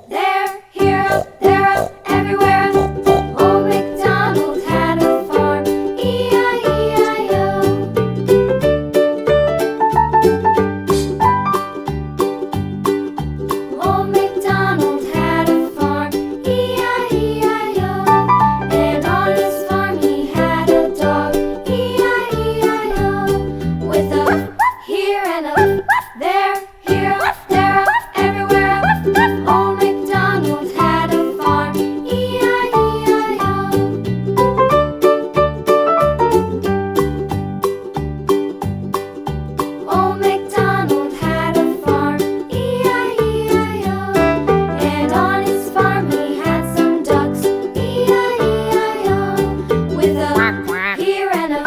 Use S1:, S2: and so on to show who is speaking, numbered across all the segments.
S1: there, here, up, there, up, everywhere. Old MacDonald had a farm, E-I-E-I-O. Old MacDonald had a farm, E-I-E-I-O. And on his farm he had a dog, E-I-E-I-O. With a here and a there, here, there, up, everywhere. Old MacDonald had a farm, E-I-E-I-O. Old MacDonald had a farm, E-I-E-I-O. And on his farm he had some ducks, E-I-E-I-O. With a here and a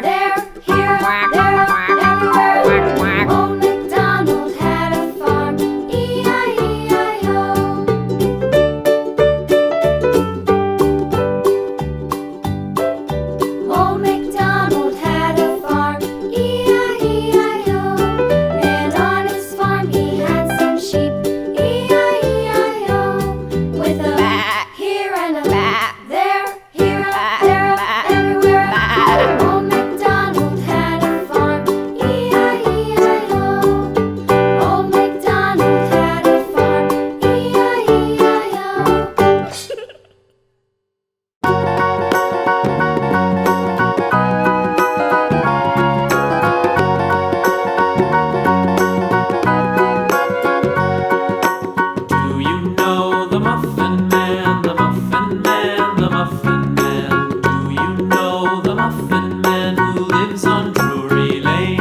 S1: there, here, there, up, everywhere. Old MacDonald had a farm, E-I-E-I-O. Old MacDonald had a farm, E-I-E-I-O. And on his farm he had some sheep, E-I-E-I-O. With a here and a there, here, there, up, everywhere. Old MacDonald had a farm, E-I-E-I-O. Old MacDonald had a farm,
S2: Do you know the Muffin Man, the Muffin Man, the Muffin Man? Do you know the Muffin Man who lives on Drury Lane?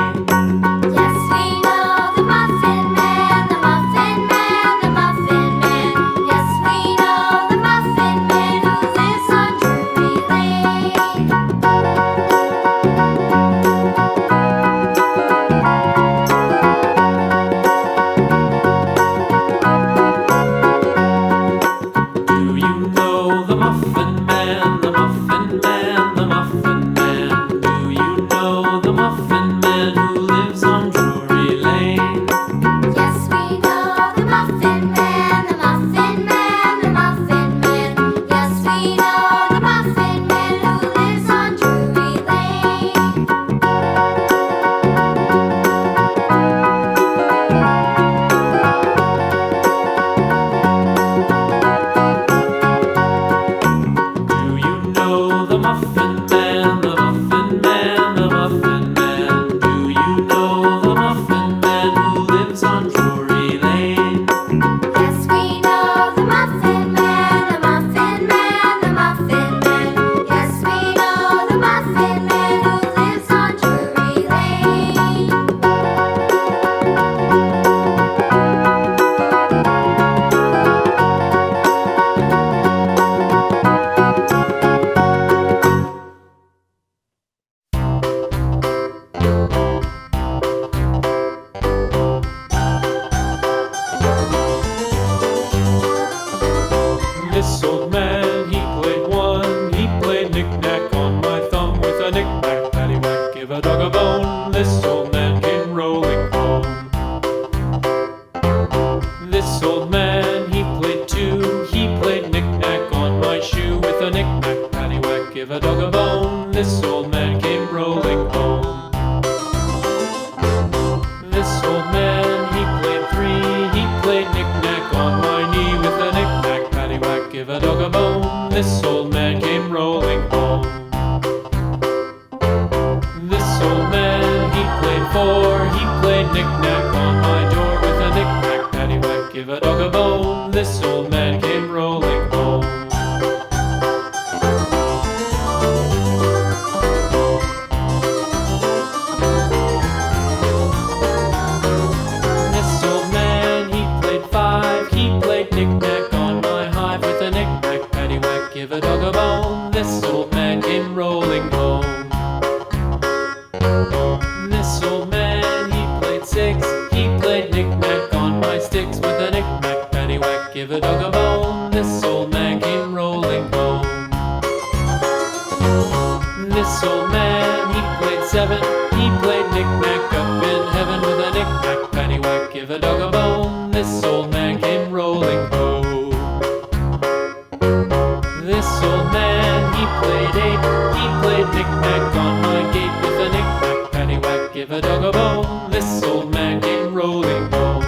S1: Yes, we know the Muffin Man, the Muffin Man, the Muffin Man. Yes, we know the Muffin Man who lives on Drury Lane.
S2: Do you know the Muffin Man, the Muffin Man, the Muffin Man? Do you know the Muffin Man who lives on Drury Lane?
S1: Yes, we know the Muffin Man, the Muffin Man, the Muffin Man. Yes, we know the Muffin Man who lives on Drury Lane.
S2: Do you know the Muffin Man, the Muffin Man, the Muffin Man? Do you know the Muffin Man who lives on Drury Lane?
S1: Yes, we know the Muffin Man, the Muffin Man, the Muffin Man. Yes, we know the Muffin Man who lives on Drury Lane.
S2: This old man, he played one. He played knick-knack on my thumb with a knick-knack, paddywhack, give a dog a bone. This old man came rolling home. This old man, he played two. He played knick-knack on my shoe with a knick-knack, paddywhack, give a dog a bone. This old man came rolling home. This old man, he played three. He played knick-knack on my knee with a knick-knack, paddywhack, give a dog a bone. This old man came rolling home. This old man, he played four. He played knick-knack on my door with a knick-knack, paddywhack, give a dog a bone. This old man came rolling home. This old man, he played five. He played knick-knack on my hive with a knick-knack, paddywhack, give a dog a bone. This old man came rolling home. This old man, he played six. He played knick-knack on my sticks with a knick-knack, paddywhack, give a dog a bone. This old man came rolling home. This old man, he played seven. He played knick-knack up in heaven with a knick-knack, paddywhack, give a dog a bone. This old man came rolling home. date. He played knick-knack on my gate with a knick-knack, paddywhack, give a dog a bone. This old man came rolling home.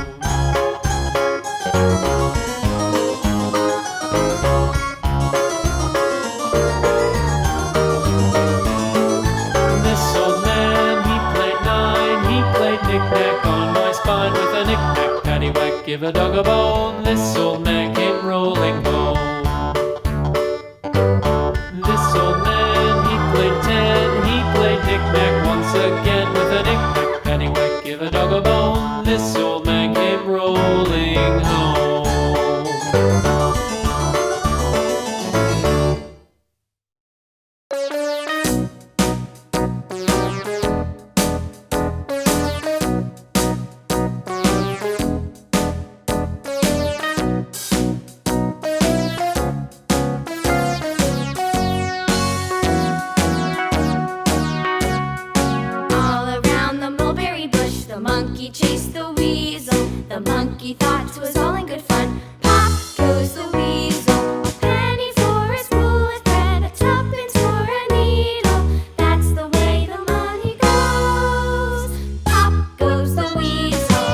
S2: This old man, he played nine. He played knick-knack on my spine with a knick-knack, paddywhack, give a dog a bone. This old man came rolling home. This old man, he played ten. He played knick-knack once again with a knick-knack, paddywhack, give a dog a bone. This old man came rolling home.
S1: The monkey chased the weasel. The monkey thought 'twas all in good fun. Pop goes the weasel. A penny for a spool of thread, a tuppence for a needle. That's the way the money goes. Pop goes the weasel.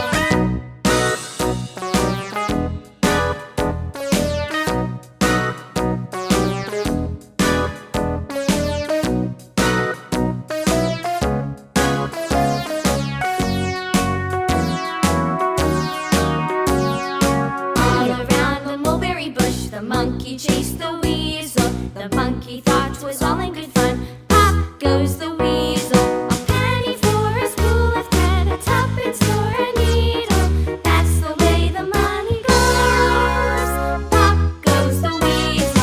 S1: The monkey chased the weasel. The monkey thought 'twas all in good fun. Pop goes the weasel. A penny for a spool of thread, a tuppence for a needle. That's the way the money goes. Pop goes the weasel.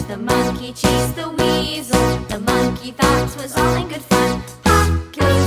S1: The monkey chased the weasel. The monkey thought 'twas all in good fun. Pop goes